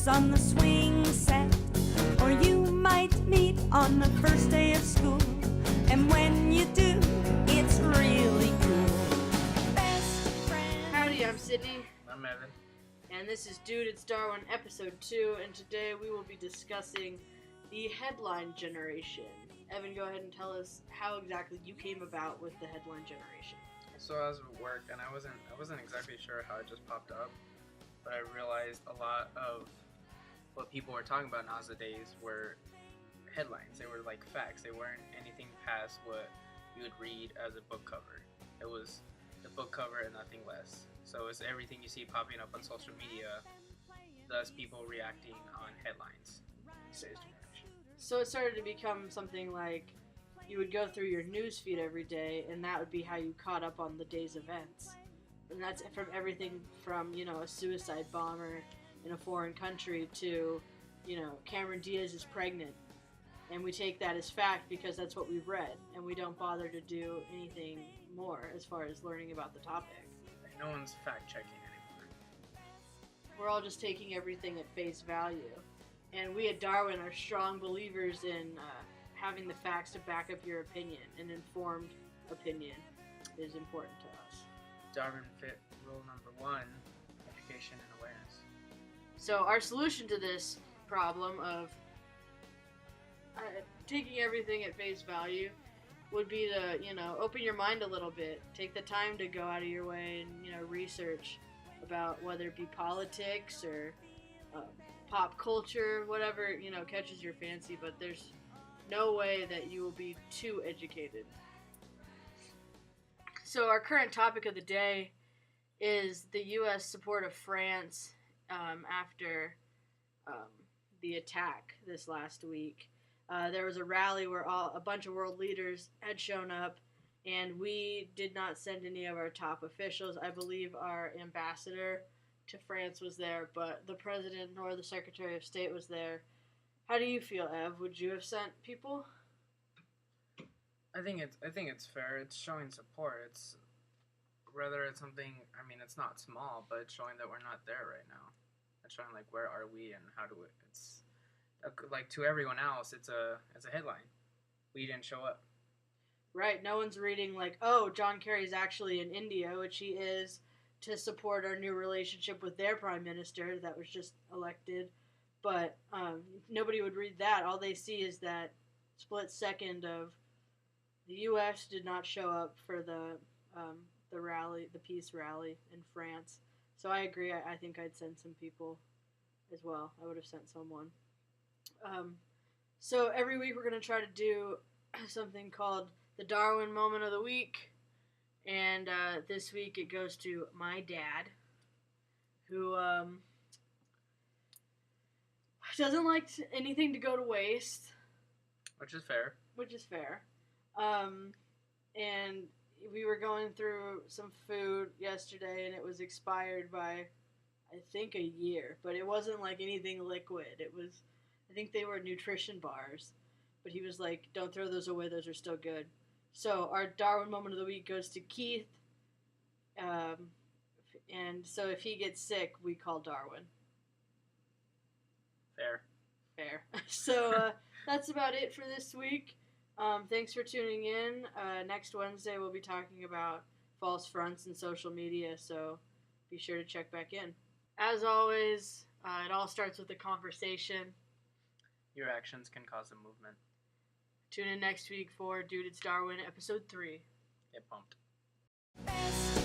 is on the swing set, or you might meet on the first day of school. And when you do, it's really cool. Best friend. Howdy, I'm Sydney. I'm Evan. And this is Dude, It's Darwin, episode 2, and today we will be discussing the headline generation. Evan, go ahead and tell us how exactly you came about with the headline generation. So I was at work and I wasn't exactly sure how it just popped up, but I realized a lot of what people were talking about nowadays were headlines. They were like facts. They weren't anything past what you would read as a book cover. It was the book cover and nothing less. So it's everything you see popping up on social media, thus people reacting on headlines. So it started to become something like you would go through your news feed every day, and that would be how you caught up on the day's events. And that's from everything from, a suicide bomber in a foreign country to, Cameron Diaz is pregnant. And we take that as fact because that's what we've read, and we don't bother to do anything more as far as learning about the topic. No one's fact-checking anymore. We're all just taking everything at face value. And we at Darwin are strong believers in having the facts to back up your opinion. An informed opinion is important to us. Darwin fit rule number 1, education and awareness. So our solution to this problem of taking everything at face value would be to, open your mind a little bit. Take the time to go out of your way and, research about whether it be politics or pop culture, whatever, catches your fancy, but there's no way that you will be too educated. So our current topic of the day is the U.S. support of France after the attack this last week. There was a rally where a bunch of world leaders had shown up, and we did not send any of our top officials. I believe our ambassador to France was there, but the president nor the Secretary of State was there. How do you feel, Ev? Would you have sent people? I think it's fair. It's showing support. It's something. I mean, it's not small, but it's showing that we're not there right now. It's showing like where are we and how do we. It's like to everyone else, it's a headline. We didn't show up. Right. No one's reading like, oh, John Kerry's actually in India, which he is, to support our new relationship with their prime minister that was just elected. But nobody would read that. All they see is that split second of the U.S. did not show up for the rally, the peace rally in France. So I agree. I think I'd send some people as well. I would have sent someone. So every week we're going to try to do something called the Darwin Moment of the Week. And this week it goes to my dad, who doesn't like anything to go to waste. Which is fair. And we were going through some food yesterday, and it was expired by, I think, a year. But it wasn't like anything liquid. It was, I think they were nutrition bars. But he was like, don't throw those away. Those are still good. So our Darwin Moment of the Week goes to Keith. And so if he gets sick, we call Darwin. Fair. So that's about it for this week. Thanks for tuning in. Next Wednesday we'll be talking about false fronts and social media, so be sure to check back in. As always, it all starts with a conversation. Your actions can cause a movement. Tune in next week for Dude, It's Darwin, episode 3. Get pumped. Best